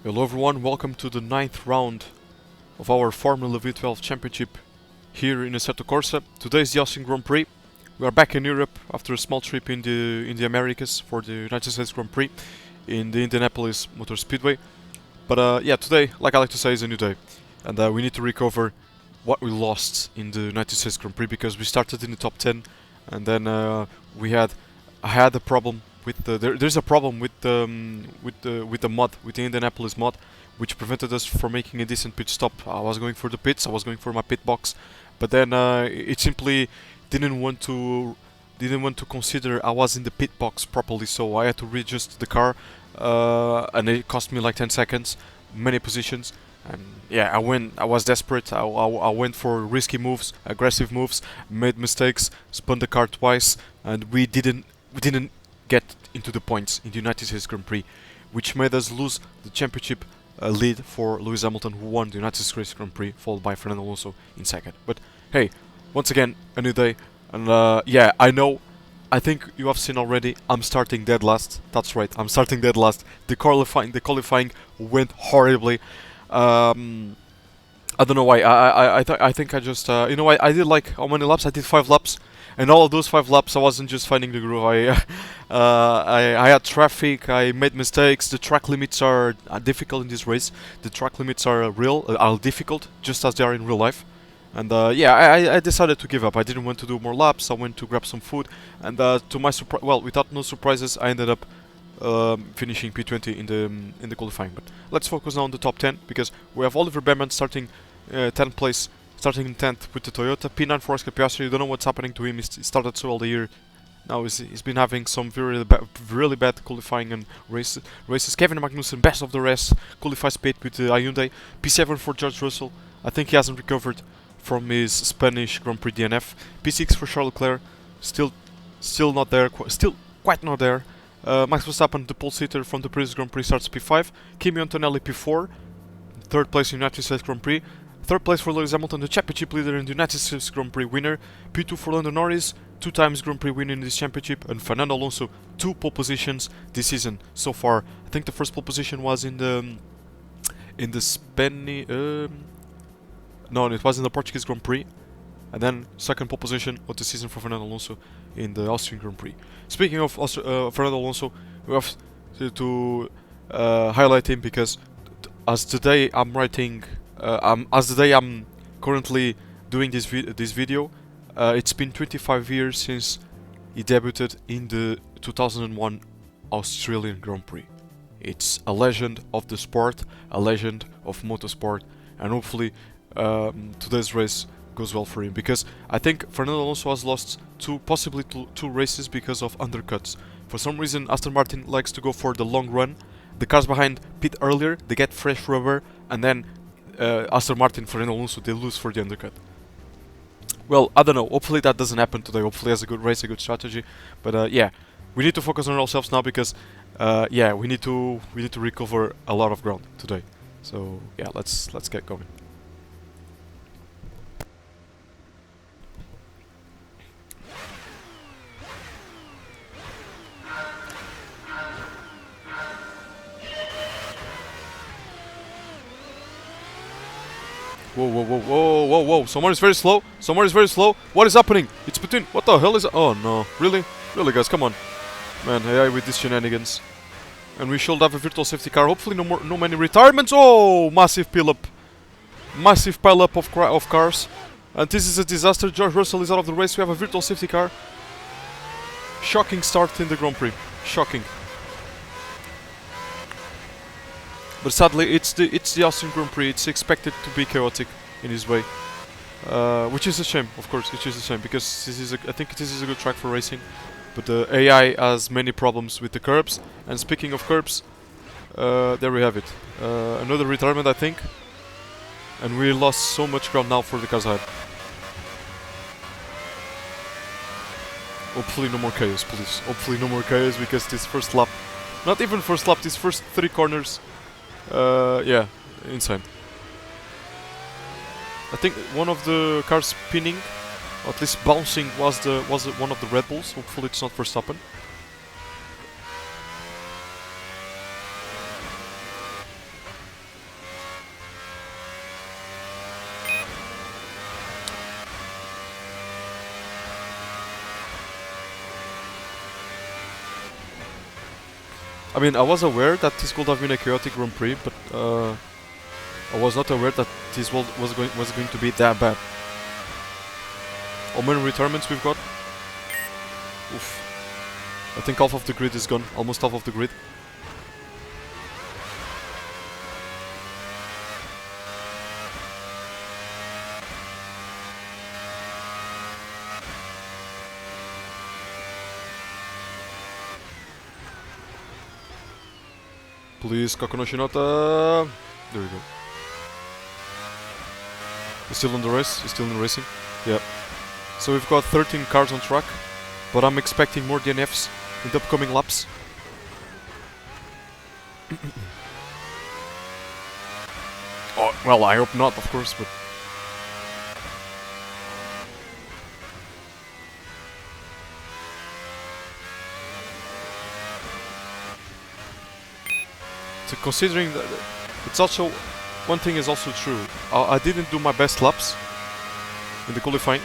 Hello everyone, welcome to the 9th round of our Formula V12 Championship here in Assetto Corsa. Today is the Austrian Grand Prix. We are back in Europe after a small trip in the Americas for the United States Grand Prix in the Indianapolis Motor Speedway. But yeah, today, like I like to say, is a new day. And we need to recover what we lost in the United States Grand Prix because we started in the top 10 and then I had a problem with there's a problem with the mod, with the Indianapolis mod, which prevented us from making a decent pit stop. I was going for the pits, I was going for my pit box, but then it simply didn't want to consider I was in the pit box properly, so I had to readjust the car, and it cost me like 10 seconds, many positions. And yeah, I was desperate. I went for risky moves, aggressive moves, made mistakes, spun the car twice, and we didn't get into the points in the United States Grand Prix, which made us lose the championship lead for Lewis Hamilton, who won the United States Grand Prix, followed by Fernando Alonso in second. But hey, once again, a new day, and yeah, I think you have seen already, I'm starting dead last. That's right, I'm starting dead last. The qualifying went horribly. I don't know why. I think I just you know, I did like how many laps? I did 5 laps, and all of those 5 laps I wasn't just finding the groove. I had traffic. I made mistakes. The track limits are difficult in this race. The track limits are difficult, just as they are in real life. And yeah, I decided to give up. I didn't want to do more laps. I went to grab some food, and to my surprise, well, without no surprises, I ended up finishing P20 in the qualifying. But let's focus now on the top 10, because we have Oliver Behrman starting 10th place, starting in 10th with the Toyota. P9 for Oscar Piastri. You don't know what's happening to him. He started so all the year. Now he's been having some really bad qualifying and races. Kevin Magnussen, best of the rest, qualifies P8 with the Hyundai. P7 for George Russell. I think he hasn't recovered from his Spanish Grand Prix DNF. P6 for Charles Leclerc, still not there, still quite not there. Max Verstappen, the pole sitter from the previous Grand Prix, starts P5. Kimi Antonelli P4, 3rd place in the United States Grand Prix. 3rd place for Lewis Hamilton, the championship leader in the United States Grand Prix winner. P2 for Lando Norris, 2 times Grand Prix winner in this championship. And Fernando Alonso, 2 pole positions this season so far. I think the first pole position was in the Spanish... no, it was in the Portuguese Grand Prix. And then second pole position of the season for Fernando Alonso in the Austrian Grand Prix. Speaking of Fernando Alonso, we have to highlight him because as the day I'm writing, as the day I'm currently doing this video, it's been 25 years since he debuted in the 2001 Australian Grand Prix. It's a legend of the sport, a legend of motorsport, and hopefully today's race goes well for him, because I think Fernando Alonso has lost possibly two races because of undercuts. For some reason, Aston Martin likes to go for the long run. The cars behind pit earlier, they get fresh rubber, and then Aston Martin, Fernando Alonso, they lose for the undercut. Well, I don't know. Hopefully that doesn't happen today. Hopefully he has a good race, a good strategy. But yeah, we need to focus on ourselves now because yeah, we need to recover a lot of ground today. So yeah, let's get going. Whoa. Someone is very slow. What is happening? It's between... What the hell is... Oh, no. Really, guys, come on. Man, AI with these shenanigans. And we should have a virtual safety car. Hopefully no many retirements. Oh, massive pile-up. Massive pile-up of cars. And this is a disaster. George Russell is out of the race. We have a virtual safety car. Shocking start in the Grand Prix. Shocking. But sadly, it's the Austrian Grand Prix. It's expected to be chaotic in this way, which is a shame, of course. Which is a shame because I think this is a good track for racing. But the AI has many problems with the curbs. And speaking of curbs, there we have it. Another retirement, I think. And we lost so much ground now for the cars ahead. Hopefully no more chaos, please. Hopefully no more chaos, because this first lap, not even first lap, these first 3 corners. Yeah, insane. I think one of the cars spinning, or at least bouncing, was one of the Red Bulls. Hopefully it's not Verstappen. I mean, I was aware that this could have been a chaotic Grand Prix, but I was not aware that this was going to be that bad. How many retirements we've got? Oof. I think half of the grid is gone, almost half of the grid. Please, Kakuno Shinota. There we go. He's still in the race. He's still in the racing. Yeah. So we've got 13 cars on track, but I'm expecting more DNFs in the upcoming laps. Oh, well, I hope not, of course, but... So considering that it's also... One thing is also true. I didn't do my best laps in the qualifying,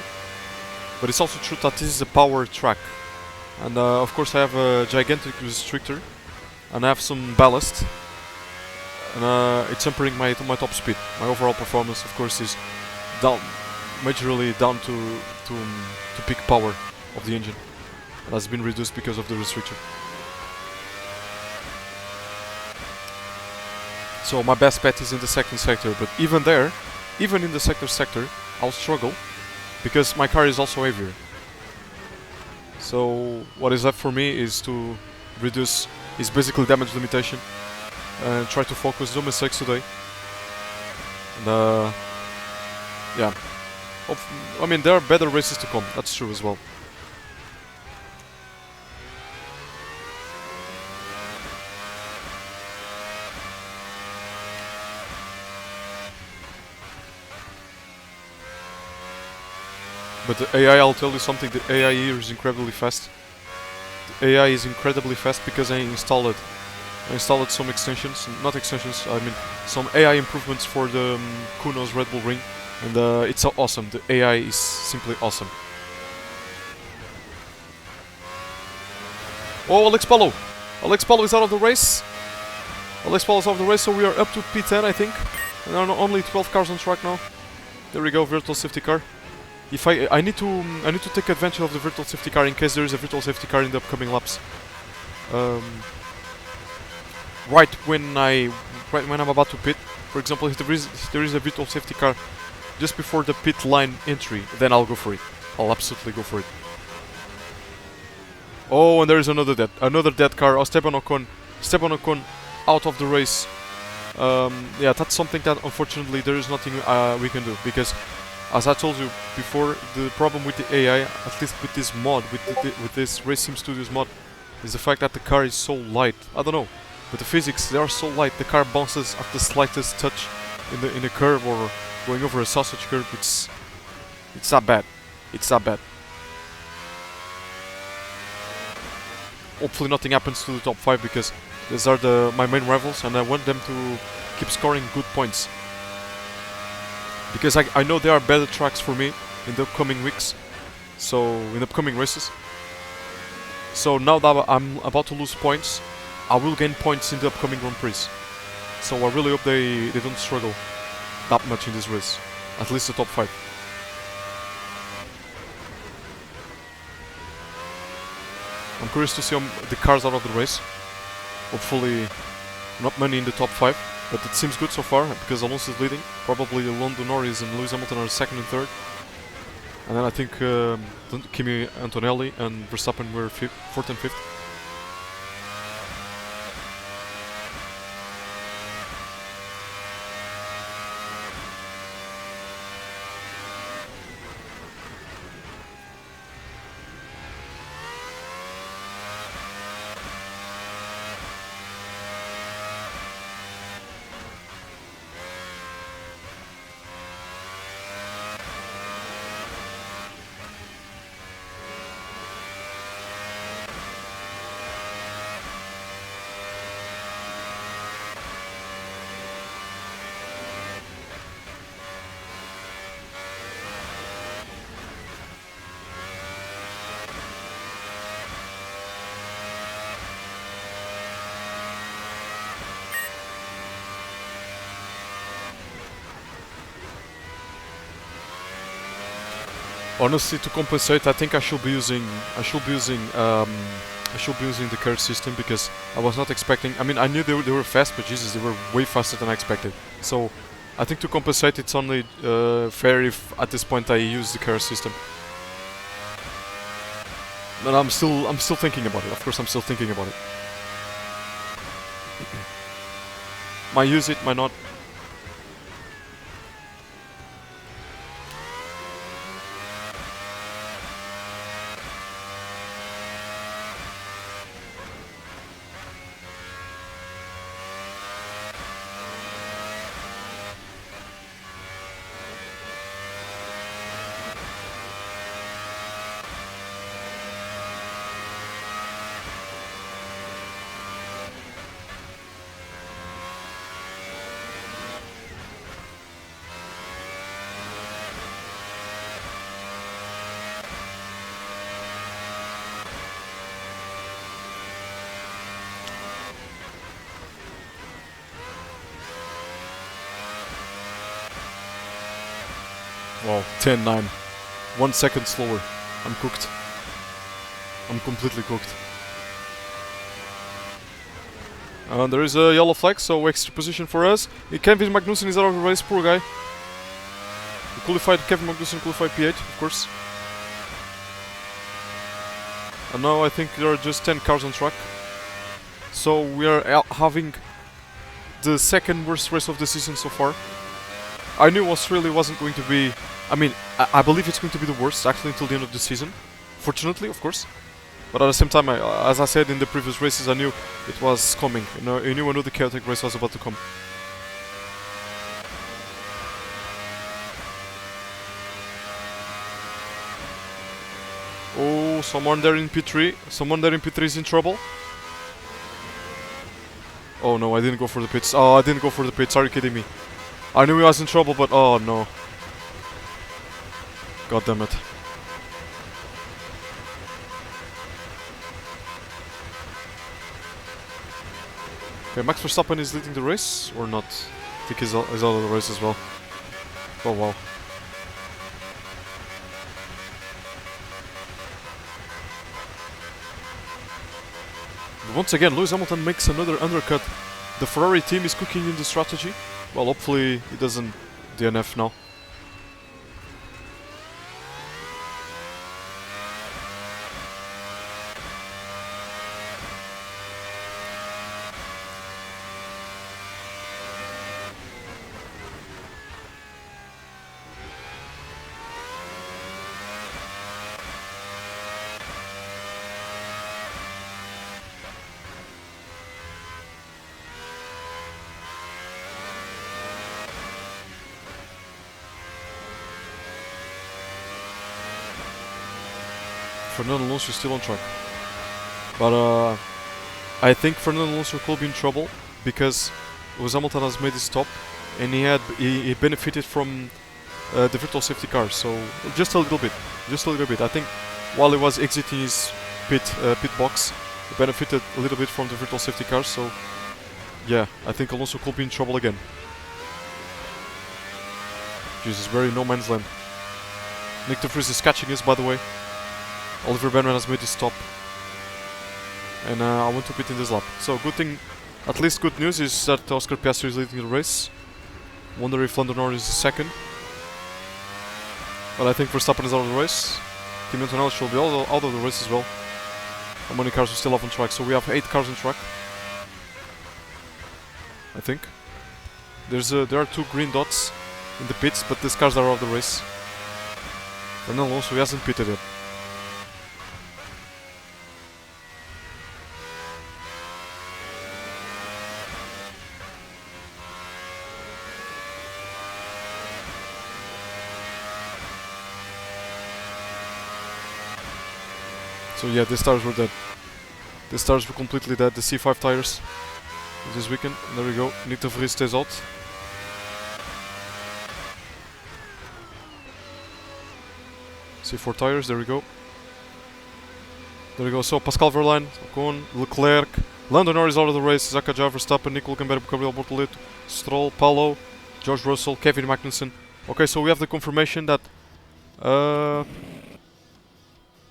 but it's also true that this is a power track. And of course I have a gigantic restrictor, and I have some ballast, and it's hampering my top speed. My overall performance, of course, is down, majorly down to peak power of the engine. It has been reduced because of the restrictor. So my best bet is in the second sector, but even there, even in the sector, I'll struggle because my car is also heavier. So what is left for me is to reduce, is basically damage limitation, and try to focus no mistakes today. And yeah, I mean there are better races to come. That's true as well. But the AI, I'll tell you something, the AI here is incredibly fast. The AI is incredibly fast because I installed some extensions, not extensions, I mean some AI improvements for the Kuno's Red Bull Ring, and it's so awesome. The AI is simply awesome. Oh, Alex Palou! Alex Palou is out of the race. Alex Palou is out of the race, so we are up to P10, I think. And there are only 12 cars on track now. There we go, virtual safety car. If I need to take advantage of the virtual safety car in case there is a virtual safety car in the upcoming laps. Right when I'm about to pit, for example, if there is a virtual safety car just before the pit line entry, then I'll go for it. I'll absolutely go for it. Oh, and there is another dead car. Oh, Esteban Ocon out of the race. Yeah, that's something that unfortunately there is nothing we can do, because as I told you before, the problem with the AI, at least with this mod, with this Race Sim Studios mod, is the fact that the car is so light. I don't know, but the physics, they are so light. The car bounces at the slightest touch in a curve or going over a sausage curve. It's that bad. It's that bad. Hopefully nothing happens to the top 5, because these are my main rivals, and I want them to keep scoring good points. Because I know there are better tracks for me in the upcoming weeks, so in the upcoming races. So now that I'm about to lose points, I will gain points in the upcoming Grand Prix. So I really hope they don't struggle that much in this race, at least the top 5. I'm curious to see the cars out of the race. Hopefully not many in the top 5. But it seems good so far, because Alonso is leading. Probably Lando Norris and Lewis Hamilton are second and third. And then I think Kimi Antonelli and Verstappen were fourth and fifth. Honestly, to compensate, I think I should be using the curve system, because I was not expecting. I mean, I knew they were fast, but Jesus, they were way faster than I expected. So I think to compensate, it's only fair if at this point I use the curve system. But I'm still thinking about it. Of course, I'm still thinking about it. Might use it, might not. Wow, 10-9. 1 second slower. I'm cooked. I'm completely cooked. There is a yellow flag, so extra position for us. Kevin Magnussen is out of the race, poor guy. Kevin Magnussen qualified P8, of course. And now I think there are just 10 cars on track. So we are having the second worst race of the season so far. I knew Australia wasn't going to be... I mean, I believe it's going to be the worst, actually, until the end of the season. Fortunately, of course. But at the same time, as I said in the previous races, I knew it was coming. I knew the chaotic race was about to come. Oh, someone there in P3. Someone there in P3 is in trouble. Oh no, I didn't go for the pits. Oh, I didn't go for the pits. Are you kidding me? I knew he was in trouble, but oh no. God damn it. Okay, Max Verstappen is leading the race, or not? I think he's out of the race as well. Oh wow. But once again, Lewis Hamilton makes another undercut. The Ferrari team is cooking in the strategy. Well, hopefully he doesn't DNF now. Fernando Alonso is still on track. But I think Fernando Alonso could be in trouble because Lewis Hamilton has made his stop and he benefited from the virtual safety car. So just a little bit. I think while he was exiting his pit box, he benefited a little bit from the virtual safety car. So yeah, I think Alonso could be in trouble again. Jesus, very no man's land. Nick de Vries is catching us, by the way. Oliver Bennett has made his stop. And I want to pit in this lap. So good thing, at least good news is that Oscar Piastri is leading the race. Wonder if Lando Norris is second. But I think Verstappen is out of the race. Kimi Antonelli should be out of the race as well. How many cars we still have on track? So we have 8 cars on track. I think. There are 2 green dots in the pits, but these cars are out of the race. Fernando Alonso hasn't pitted yet. So yeah, these tires were dead. These tires were completely dead. The C5 tires this weekend. There we go. Nick de Vries stays out. C4 tires. There we go. There we go. So Pascal Verlaine, Ocon, Leclerc, Lando Norris out of the race. Zakaja, Verstappen, Nico Hülkenberg, Gabriel Bortoleto, Stroll, Paulo, George Russell, Kevin Magnussen. Okay, so we have the confirmation that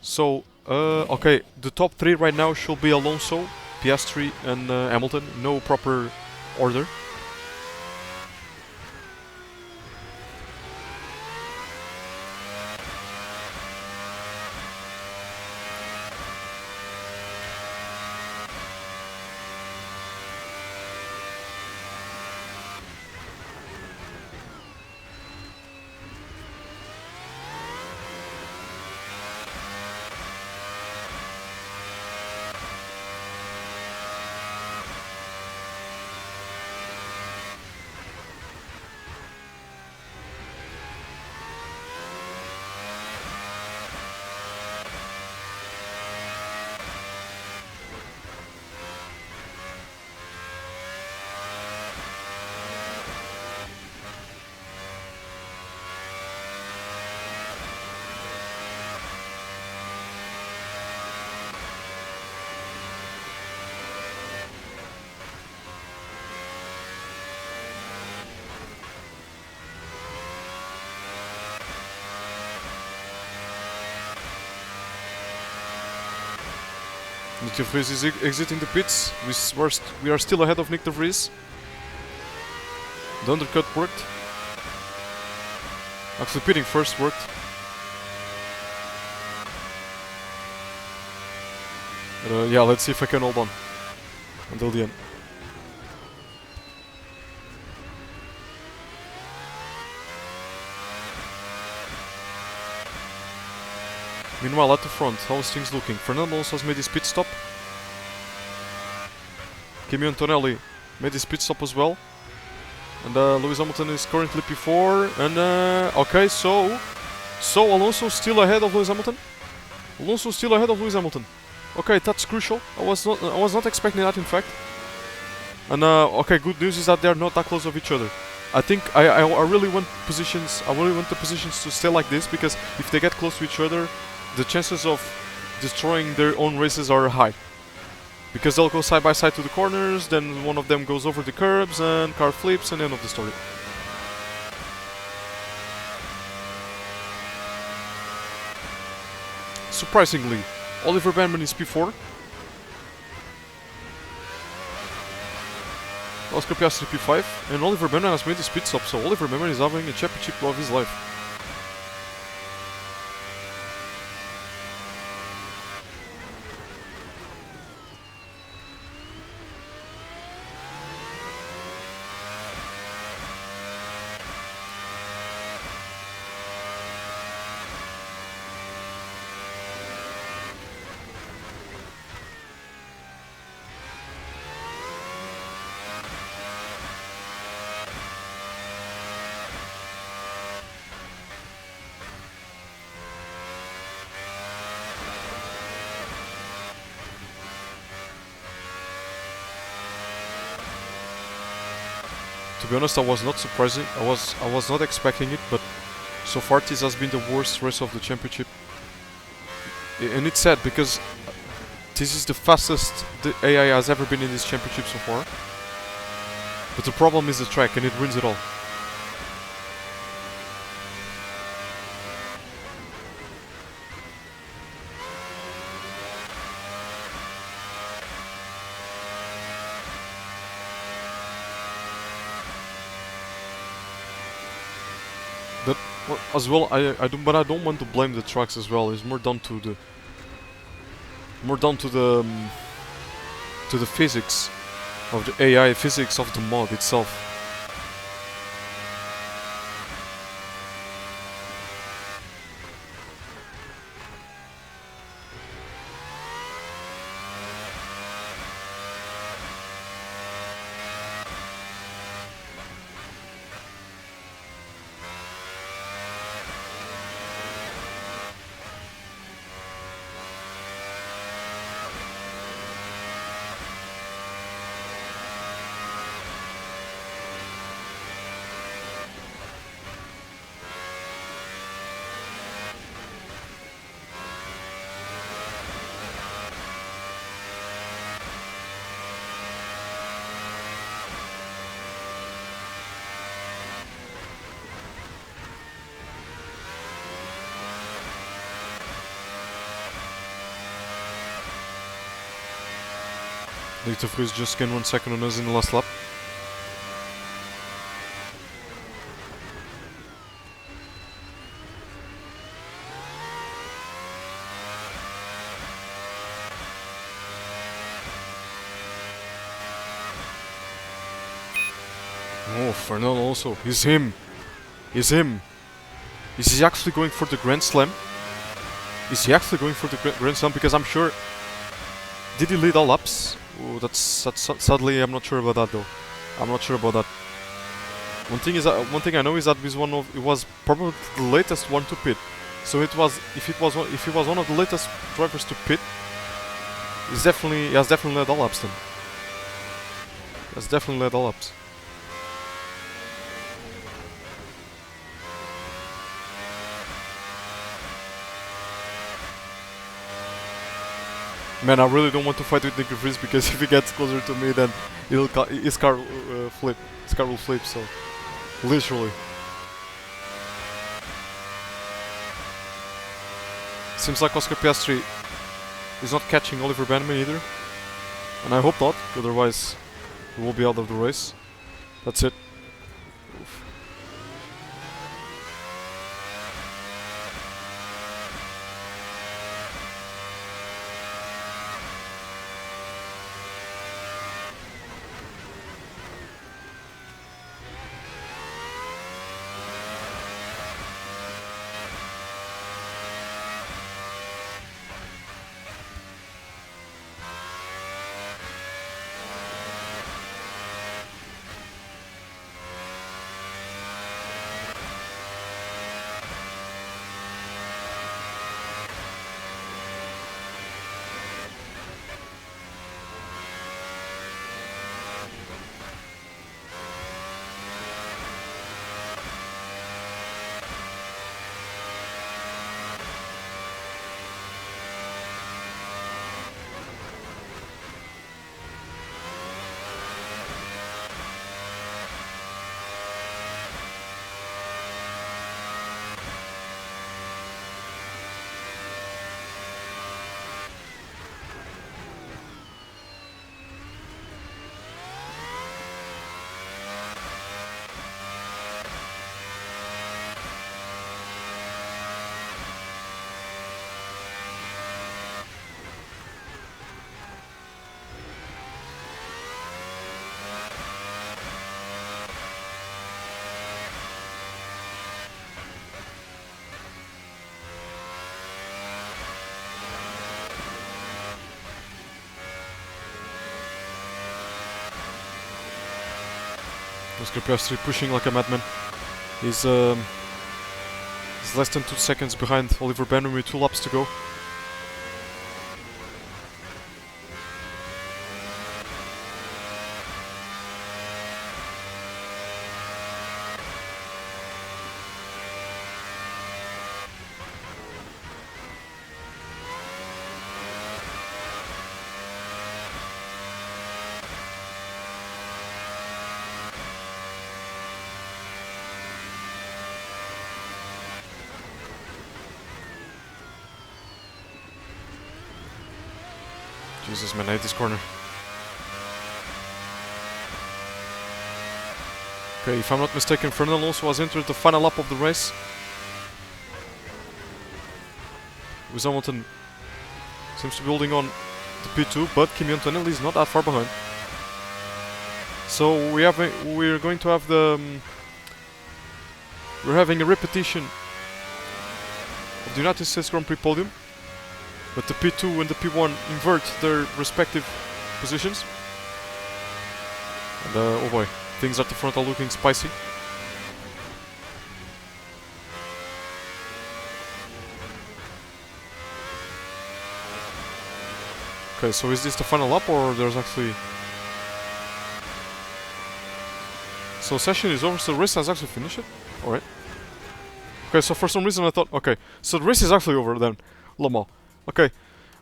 So, okay, the top three right now should be Alonso, Piastri, and Hamilton. No proper order. Nick de Vries is exiting the pits. We are still ahead of Nick de Vries. The undercut worked. Actually, pitting first worked. Yeah, let's see if I can hold on until the end. Meanwhile, at the front, how is things looking? Fernando Alonso has made his pit stop. Kimi Antonelli made his pit stop as well. And Lewis Hamilton is currently P4. And okay, so Alonso still ahead of Lewis Hamilton. Alonso still ahead of Lewis Hamilton. Okay, that's crucial. I was not expecting that, in fact. And okay, good news is that they are not that close of each other. I think I really want positions. I really want the positions to stay like this, because if they get close to each other, the chances of destroying their own races are high. Because they'll go side by side to the corners, then one of them goes over the curbs and car flips, and end of the story. Surprisingly, Oliver Bamman is P4. Oscar Piastri P5, and Oliver Bamman has made his pit stop, so Oliver Bamman is having a championship of his life. To be honest, I was not surprising. I was not expecting it, but so far this has been the worst race of the championship. And it's sad, because this is the fastest the AI has ever been in this championship so far. But the problem is the track, and it ruins it all. But as well, I don't want to blame the trucks as well. It's more down to the physics of the AI, physics of the mod itself. De Vries just gained 1 second on us in the last lap. Oh, Fernando also. He's him. He's him. Is he actually going for the Grand Slam? Is he actually going for the Grand Slam? Because I'm sure... Did he lead all laps? Oh, that's sadly, I'm not sure about that though. I'm not sure about that. One thing I know is that it was probably the latest one to pit. So if he was one of the latest drivers to pit, he has definitely led all laps then. He has definitely led all laps. Man, I really don't want to fight with Nick Vries because if he gets closer to me, then his car will flip. So, literally. Seems like Oscar Piastri is not catching Oliver Bannerman either, and I hope not. Otherwise, he will be out of the race. That's it. Oof. Oscar Piastri pushing like a madman. He's less than 2 seconds behind Oliver Bannerman with 2 laps to go. Jesus man, I hate this corner. Okay, if I'm not mistaken, Fernando Alonso has entered the final lap of the race. Lewis Hamilton seems to be holding on to P2, but Kimi Antonelli is not that far behind. So we're going to have we're having a repetition of the United States Grand Prix podium. But the P2 and the P1 invert their respective positions. And oh boy, things at the front are looking spicy. Okay, so is this the final lap or there's actually... So session is over, so the race has actually finished it? Alright. Okay, so for some reason I thought, okay, so the race is actually over then. Lama. Okay,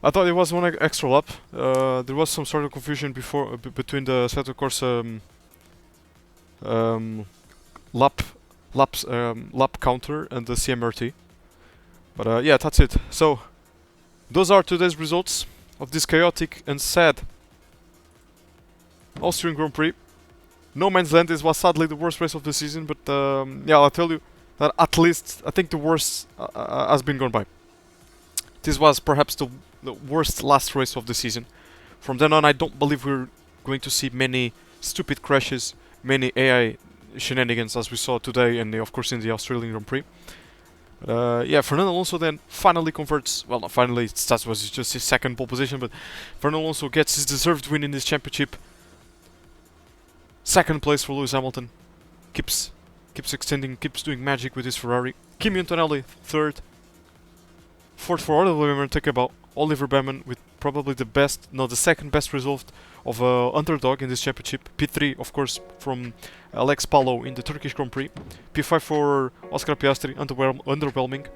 I thought it was one extra lap. There was some sort of confusion before between the Assetto Corsa lap counter and the CMRT. But yeah, that's it. So those are today's results of this chaotic and sad Austrian Grand Prix. No Man's Land. This was sadly the worst race of the season, but yeah, I'll tell you that at least I think the worst has been gone by. This was perhaps the worst last race of the season. From then on, I don't believe we're going to see many stupid crashes, many AI shenanigans as we saw today and of course in the Australian Grand Prix. Yeah, Fernando Alonso then finally converts, well not finally, that was just his second pole position, but Fernando Alonso gets his deserved win in this championship. Second place for Lewis Hamilton, keeps extending, keeps doing magic with his Ferrari. Kimi Antonelli third. Fourth for Oliver Baumann with probably the second best result of underdog in this championship. P3 of course from Alex Palou in the Turkish Grand Prix. P5 for Oscar Piastri, underwhelming.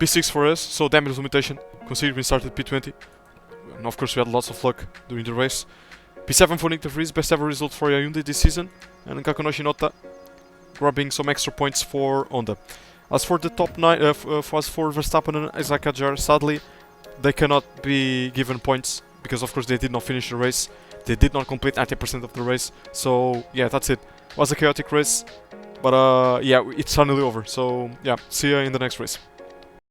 P6 for us, so damage limitation, considering we started P20. And of course we had lots of luck during the race. P7 for Nick de Vries, best ever result for Hyundai this season. And Kakunoshi Nota grabbing some extra points for Honda. As for the top 9, as for Verstappen and Isaac Hadjar, sadly they cannot be given points because of course they did not finish the race. They did not complete 90% of the race. So yeah, that's it. It was a chaotic race, but yeah, it's finally over. So yeah, see ya in the next race.